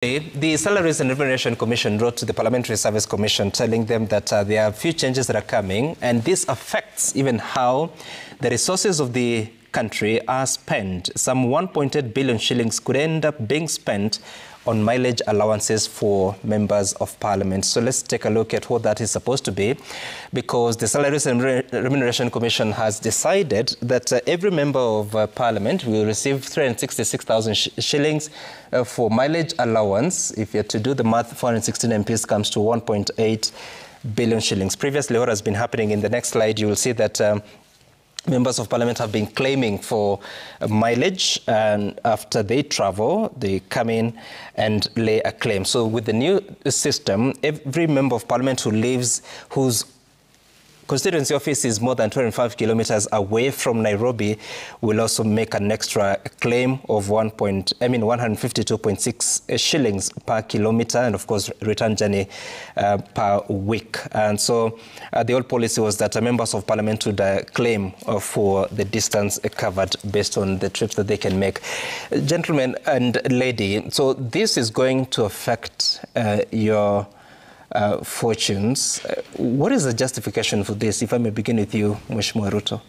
The Salaries and Remuneration Commission wrote to the Parliamentary Service Commission telling them that there are a few changes that are coming, and this affects even how the resources of the country are spent. Some 1.8 billion shillings could end up being spent on mileage allowances for members of parliament. So let's take a look at what that is supposed to be, because the Salaries and Remuneration Commission has decided that every member of parliament will receive 366,000 shillings for mileage allowance. If you're to do the math, 416 MPs comes to 1.8 billion shillings. Previously, what has been happening, in the next slide, you will see that members of parliament have been claiming for mileage, and after they travel, they come in and lay a claim. So with the new system, every member of parliament who lives, whose constituency office is more than 25 kilometers away from Nairobi will also make an extra claim of 152.6 shillings per kilometer, and of course return journey per week. And so the old policy was that members of parliament would claim for the distance covered based on the trips that they can make. Gentlemen and lady, so this is going to affect your fortunes. What is the justification for this? If I may begin with you, Mheshimiwa Ruto.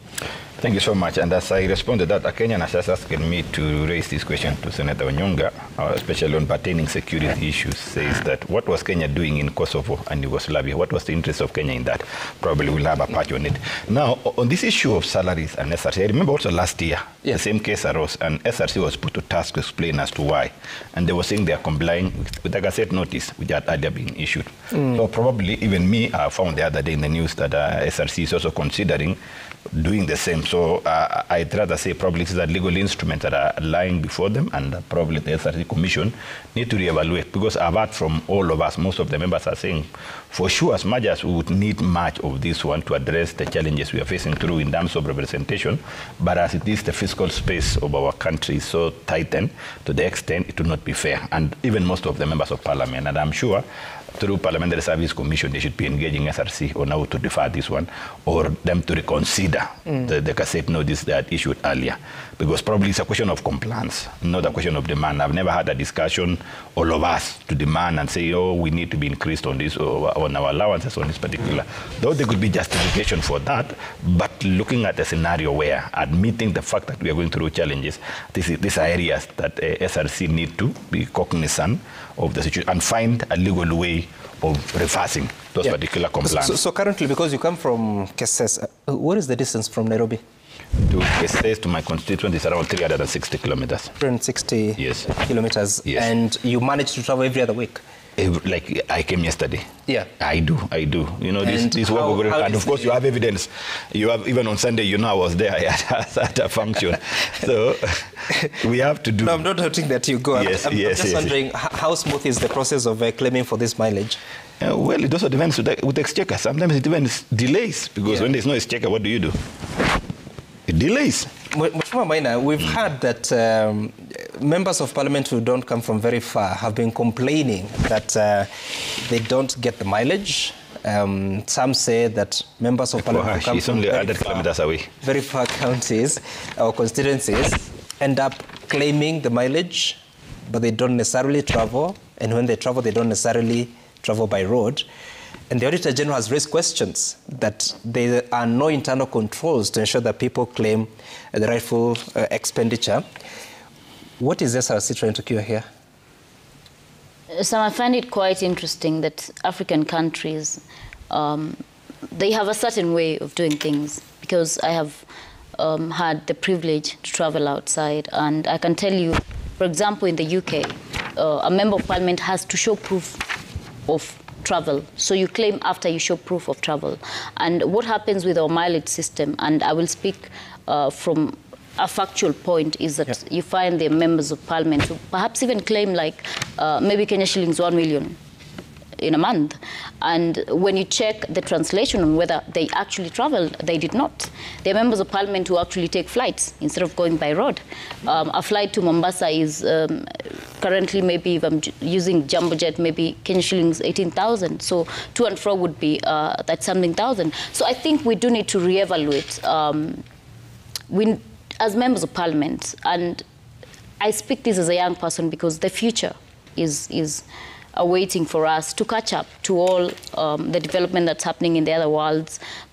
Thank you so much. And as I responded that, a Kenyan has just asked me to raise this question to Senator Onyonga, especially on pertaining security issues, says that what was Kenya doing in Kosovo and Yugoslavia? What was the interest of Kenya in that? Probably we'll have a patch on it. Now, on this issue of salaries and SRC, I remember also last year, the same case arose, and SRC was put to task to explain as to why. And they were saying they are complying with the Gazette notice, which had earlier been issued. So probably even me, I found the other day in the news that SRC is also considering doing the same. So I'd rather say probably it's a legal instrument that are lying before them, and probably the SRC Commission need to reevaluate, because I've heard from all of us, most of the members are saying, for sure, as much as we would need much of this one to address the challenges we are facing through in terms of representation, but as it is, the fiscal space of our country is so tightened to the extent it would not be fair. And even most of the members of parliament, and I'm sure through Parliamentary Service Commission, they should be engaging SRC on how to defer this one, or them to reconsider the Gazette notice that issued earlier. Because probably it's a question of compliance, not a question of demand. I've never had a discussion, all of us, to demand and say, oh, we need to be increased on this, or on our allowances on this particular. Though there could be justification for that, but looking at a scenario where, admitting the fact that we are going through challenges, these are areas that SRC need to be cognizant of the situation and find a legal way of reversing those particular complaints. So currently, because you come from Keses, what is the distance from Nairobi? To Keses, to my constituent, is around 360 kilometers. 360 kilometers. Yes. And you manage to travel every other week? Like I came yesterday. Yeah. I do. You know, this work, and of course you have evidence. You have, even on Sunday, you know, I was there at a function. So we have to do. No, I'm not hurting that you go. Yes, I'm just wondering, how smooth is the process of claiming for this mileage? Well, it also depends with exchequer. Sometimes it depends delays, because when there's no exchequer, what do? It delays. Mheshimiwa Maina, we've heard that members of parliament who don't come from very far have been complaining that they don't get the mileage. Some say that members of parliament who come from only 100 kilometers away, very far counties or constituencies end up claiming the mileage, but they don't necessarily travel. And when they travel, they don't necessarily travel by road. And the Auditor General has raised questions that there are no internal controls to ensure that people claim the rightful expenditure. What is SRC trying to cure here? So I find it quite interesting that African countries, they have a certain way of doing things, because I have had the privilege to travel outside, and I can tell you, for example, in the UK, a member of parliament has to show proof of travel. So you claim after you show proof of travel. And what happens with our mileage system, and I will speak from a factual point, is that you find the members of parliament who perhaps even claim like maybe Kenya shillings 1 million in a month. And when you check the translation on whether they actually traveled, they did not. There are members of parliament who actually take flights instead of going by road. A flight to Mombasa is currently, maybe if I'm using Jumbo Jet, maybe Kenya shillings 18,000. So to and fro would be that something thousand. So I think we do need to reevaluate. As members of parliament, and I speak this as a young person because the future is waiting for us to catch up to all the development that's happening in the other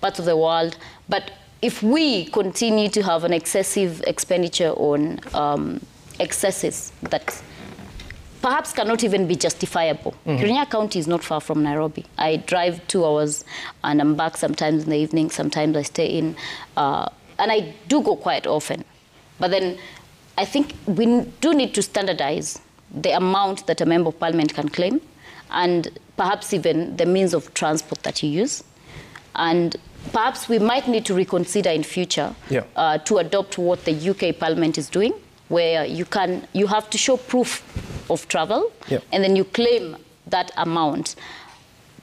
parts of the world. But if we continue to have an excessive expenditure on excesses that perhaps cannot even be justifiable. Kirinyaga County is not far from Nairobi. I drive 2 hours and I'm back sometimes in the evening, sometimes I stay in, and I do go quite often. But then I think we do need to standardize the amount that a member of parliament can claim, and perhaps even the means of transport that you use. And perhaps we might need to reconsider in future to adopt what the UK Parliament is doing, where you have to show proof of travel, and then you claim that amount.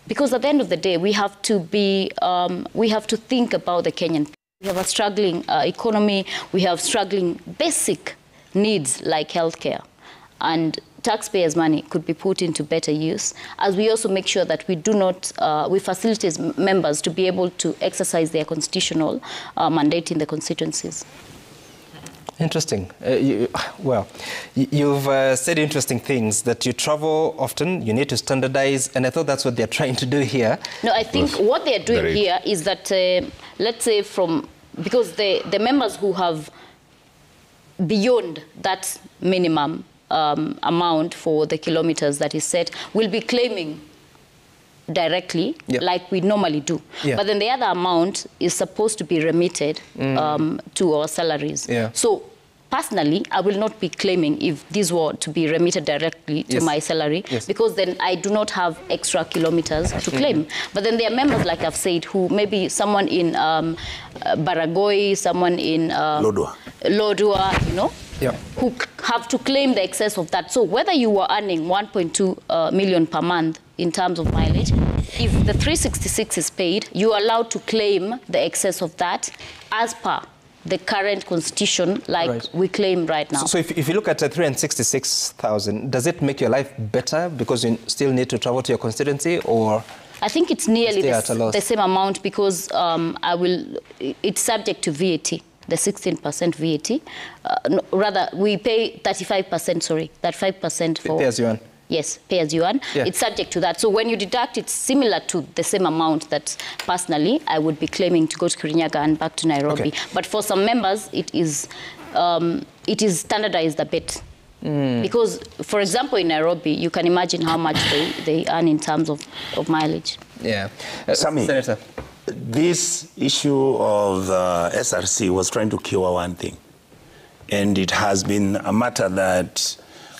Because at the end of the day, we have to think about the Kenyan. We have a struggling economy. We have struggling basic needs like healthcare, and taxpayers' money could be put into better use, as we also make sure that we facilitate members to be able to exercise their constitutional mandate in the constituencies. Interesting. You've said interesting things, that you travel often, you need to standardize, and I thought that's what they're trying to do here. No, I think what they're doing here is that, let's say because the members who have beyond that minimum amount for the kilometers that is set will be claiming directly, like we normally do. But then the other amount is supposed to be remitted to our salaries. So personally, I will not be claiming if this were to be remitted directly to my salary, because then I do not have extra kilometers to claim. But then there are members, like I've said, who maybe someone in Baragoi, someone in Lodwar, you know, who have to claim the excess of that. So whether you were earning 1.2 million per month in terms of mileage, if the 366 is paid, you are allowed to claim the excess of that as per the current constitution, like we claim right now. So if you look at 366,000, does it make your life better because you still need to travel to your constituency, or? I think it's nearly the same amount, because it's subject to VAT. The 16% VAT. Rather, we pay 35%, sorry, that 5% for... Pay as you earn. Yes, pay as you earn. It's subject to that. So when you deduct, it's similar to the same amount that personally I would be claiming to go to Kirinyaga and back to Nairobi. But for some members, it is standardized a bit. Because, for example, in Nairobi, you can imagine how much they earn in terms of mileage. Sami, Senator. This issue of SRC was trying to cure one thing. And it has been a matter that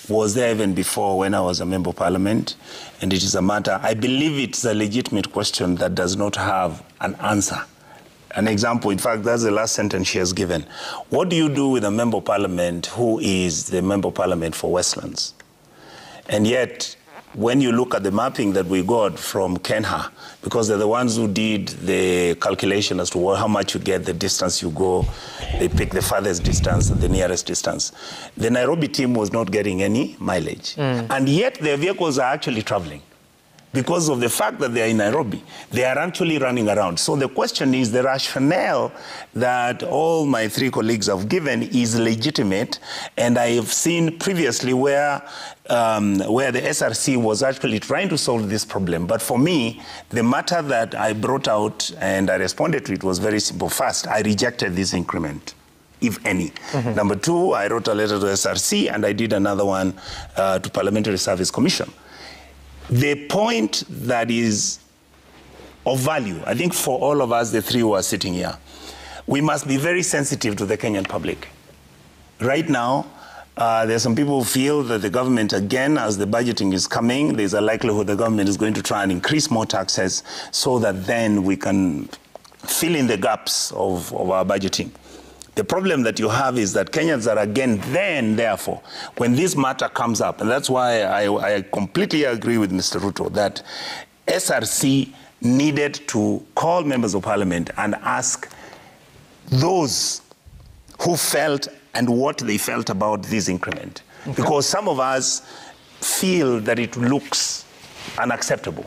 was there even before when I was a member of parliament. And it is a matter, I believe it's a legitimate question that does not have an answer. An example, in fact, that's the last sentence she has given. What do you do with a member of parliament who is the member of parliament for Westlands? And yet, when you look at the mapping that we got from Kenha, because they're the ones who did the calculation as to how much you get, the distance you go, they pick the farthest distance and the nearest distance. The Nairobi team was not getting any mileage. And yet their vehicles are actually traveling. Because of the fact that they are in Nairobi, they are actually running around. So the question is, the rationale that all my three colleagues have given is legitimate, and I have seen previously where the SRC was actually trying to solve this problem. But for me, the matter that I brought out and I responded to it was very simple. First, I rejected this increment, if any. Number two, I wrote a letter to SRC, and I did another one to Parliamentary Service Commission. The point that is of value, I think for all of us, the three who are sitting here, we must be very sensitive to the Kenyan public. Right now, there are some people who feel that the government, again, as the budgeting is coming, there's a likelihood the government is going to try and increase more taxes so that then we can fill in the gaps of our budgeting. The problem that you have is that Kenyans are again therefore, when this matter comes up, and that's why I completely agree with Mr. Ruto, that SRC needed to call members of parliament and ask those who felt and what they felt about this increment. Because some of us feel that it looks unacceptable,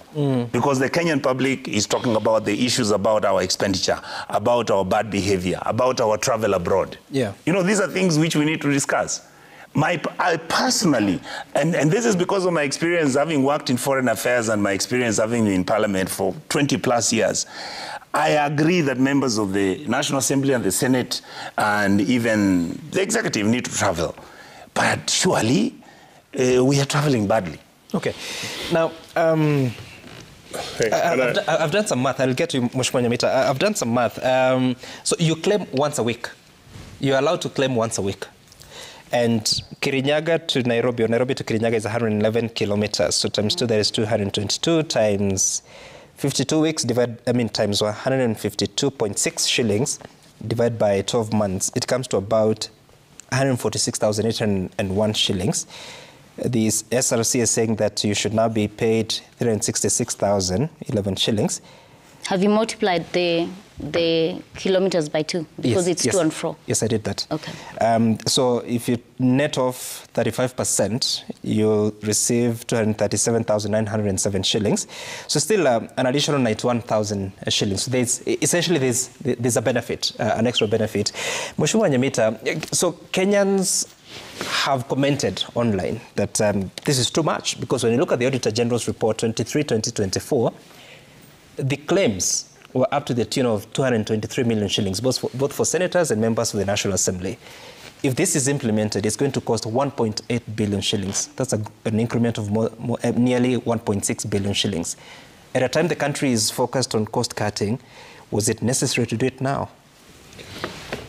because the Kenyan public is talking about the issues about our expenditure, about our bad behavior, about our travel abroad. You know, these are things which we need to discuss. I personally, and this is because of my experience having worked in foreign affairs and my experience having been in parliament for 20 plus years, I agree that members of the National Assembly and the Senate and even the executive need to travel. But surely, we are traveling badly. Okay. Now, I've done some math. I'll get to Mheshimiwa Nyamita. I've done some math. So you claim once a week. You're allowed to claim once a week. And Kirinyaga to Nairobi, or Nairobi to Kirinyaga is 111 kilometers. So times 2, that is 222 times 52 weeks, times 152.6 shillings, divided by 12 months. It comes to about 146,801 shillings. The SRC is saying that you should now be paid 366,011 shillings. Have you multiplied the kilometers by 2? Because it's to and fro. Yes, I did that. Okay. So if you net off 35%, you'll receive 237,907 shillings. So still an additional 91,000 shillings. So there's a benefit, an extra benefit. Mheshimiwa Nyamita, so Kenyans have commented online that this is too much, because when you look at the Auditor General's report 23-2024, the claims were up to the tune of 223 million shillings, both for senators and members of the National Assembly. If this is implemented, it's going to cost 1.8 billion shillings. That's an increment of nearly 1.6 billion shillings. At a time the country is focused on cost cutting, was it necessary to do it now?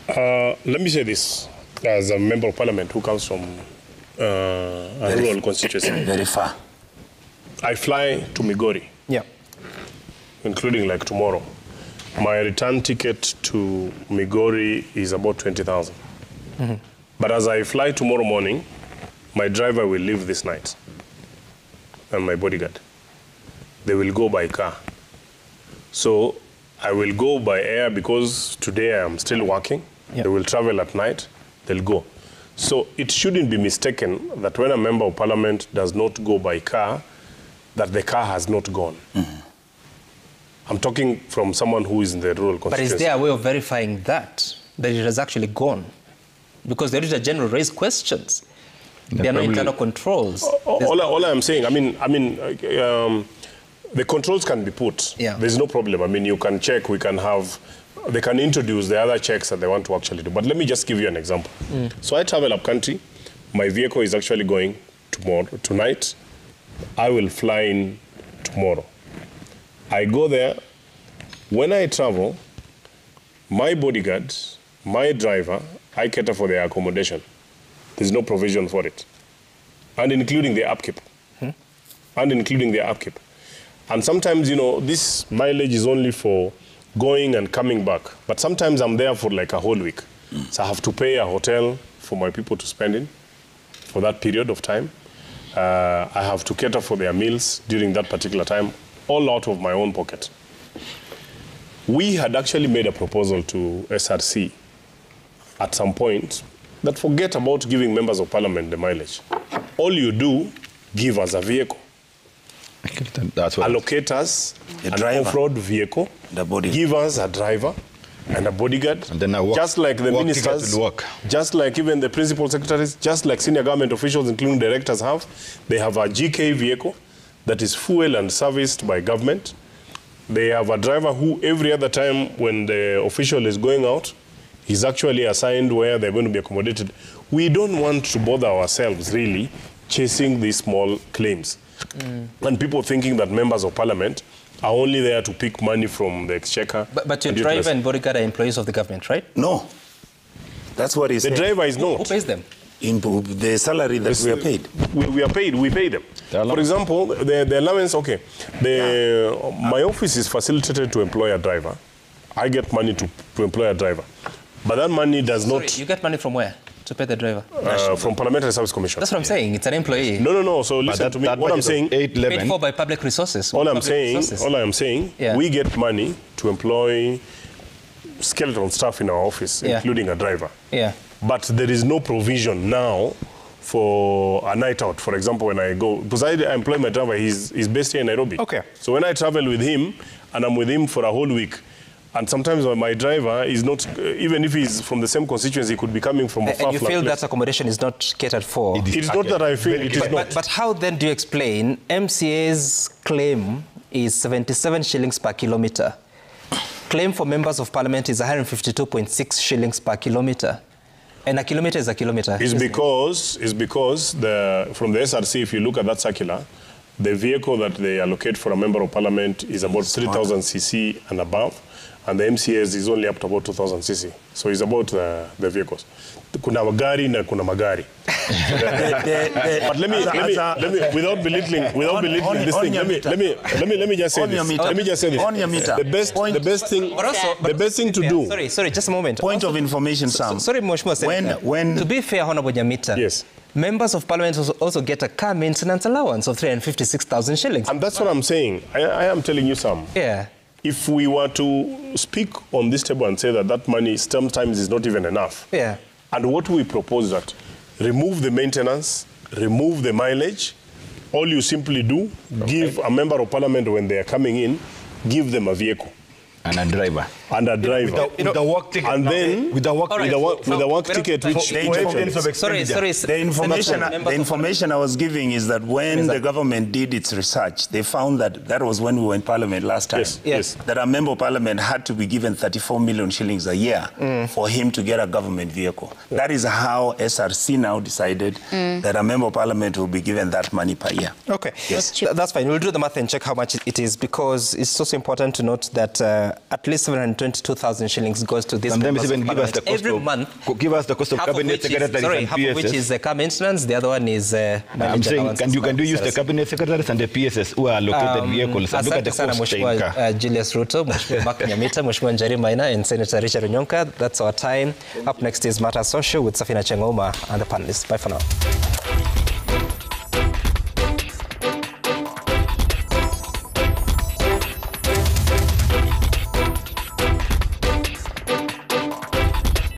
Let me say this, as a member of parliament who comes from a rural constituency. Very far. I fly to Migori. Yeah. Including like tomorrow. My return ticket to Migori is about 20,000. Mm-hmm. But as I fly tomorrow morning, my driver will leave this night, and my bodyguard. They will go by car. So I will go by air because today I am still working. Yep. They will travel at night, they'll go. So it shouldn't be mistaken that when a member of parliament does not go by car, that the car has not gone. Mm-hmm. I'm talking from someone who is in the rural constituency. But is there a way of verifying that it has actually gone? Because the Auditor General raised questions. There are no internal controls. All I'm saying, the controls can be put. Yeah. There's no problem. I mean, you can check, they can introduce the other checks that they want to actually do. But let me just give you an example. So I travel up country. My vehicle is actually going tonight. I will fly in tomorrow. I go there. When I travel, my bodyguard, my driver, I cater for their accommodation. There's no provision for it. And including their upkeep. And sometimes, this mileage is only for going and coming back. But sometimes I'm there for like a whole week. So I have to pay a hotel for my people to spend in for that period of time. I have to cater for their meals during that particular time, all out of my own pocket. We had actually made a proposal to SRC at some point that forget about giving members of parliament the mileage. All you do, give us a vehicle. That's what allocate us an driver. off-road vehicle, give us a driver and a bodyguard, and then just like the ministers, just like even the principal secretaries, just like senior government officials, including directors have. They have a GK vehicle that is fuel and serviced by government. They have a driver who every other time when the official is going out, he's actually assigned where they're going to be accommodated. We don't want to bother ourselves really chasing these small claims. And people thinking that members of parliament are only there to pick money from the exchequer. But your driver and bodyguard are employees of the government, right? No. That's what he's saying. The driver is not. Who pays them? In the salary that we are paid. We are paid. We pay them. For example, the allowance, okay. My office is facilitated to employ a driver. I get money to employ a driver. But that money does not... You get money from where to pay the driver? From Parliamentary Service Commission. That's what I'm saying. It's an employee. No. So listen to me. What I'm saying... Paid for by public resources. All I'm saying, we get money to employ skeleton staff in our office, including a driver. Yeah. But there is no provision now for a night out. For example, when I go, because I employ my driver, he's based here in Nairobi. Okay. So when I travel with him, and I'm with him for a whole week, And sometimes my driver is not, even if he's from the same constituency, he could be coming from a far And you feel place. that accommodation is not catered for? It's not that I feel it is not. But how then do you explain MCA's claim is 77 shillings per kilometre? Claim for members of parliament is 152.6 shillings per kilometre. And a kilometre is a kilometre. It's because from the SRC, if you look at that circular, the vehicle that they allocate for a member of parliament is about 3,000 cc and above, and the MCAs is only up to about 2,000 cc. So it's about the vehicles. Kuna magari na kuna magari. But let me, without belittling this thing, let me just say this. Let me just say this. On your meter. The best thing to do. Sorry, just a moment. Point of information, Sam. Sorry, Mheshimiwa Senator. When to be fair, Honorable Nyamita, yes, members of parliament also get a car maintenance allowance of 356,000 shillings. And that's what I'm saying. I am telling you, Sam. Yeah. If we were to speak on this table and say that money sometimes is not even enough. Yeah. And what we propose that remove the maintenance, remove the mileage. All you simply do, give a member of parliament when they are coming in, give them a vehicle. And a driver. And a driver. With a work ticket. And then, with a work ticket, which... Sorry. The information I was giving is that when the government did its research, they found that was when we were in parliament last time. Yes. That a member of parliament had to be given 34 million shillings a year for him to get a government vehicle. Yeah. That is how SRC now decided that a member of parliament will be given that money per year. Okay. Yes. That's fine. We'll do the math and check how much it is, because it's also important to note that at least 722,000 shillings goes to this. Sometimes even give us the cost every month. Give us the cost of cabinet secretaries and half of which is the car maintenance, the other one is I'm saying, can you use the cabinet secretaries and the PSS who are allocated vehicles and look at the cost? Julius Ruto, Mheshimiwa Mark Nyamita, Mheshimiwa Njeri Maina, and Senator Richard Onyonka. That's our time. Up next is Matter Social with Safina Chengoma and the panelists. Bye for now.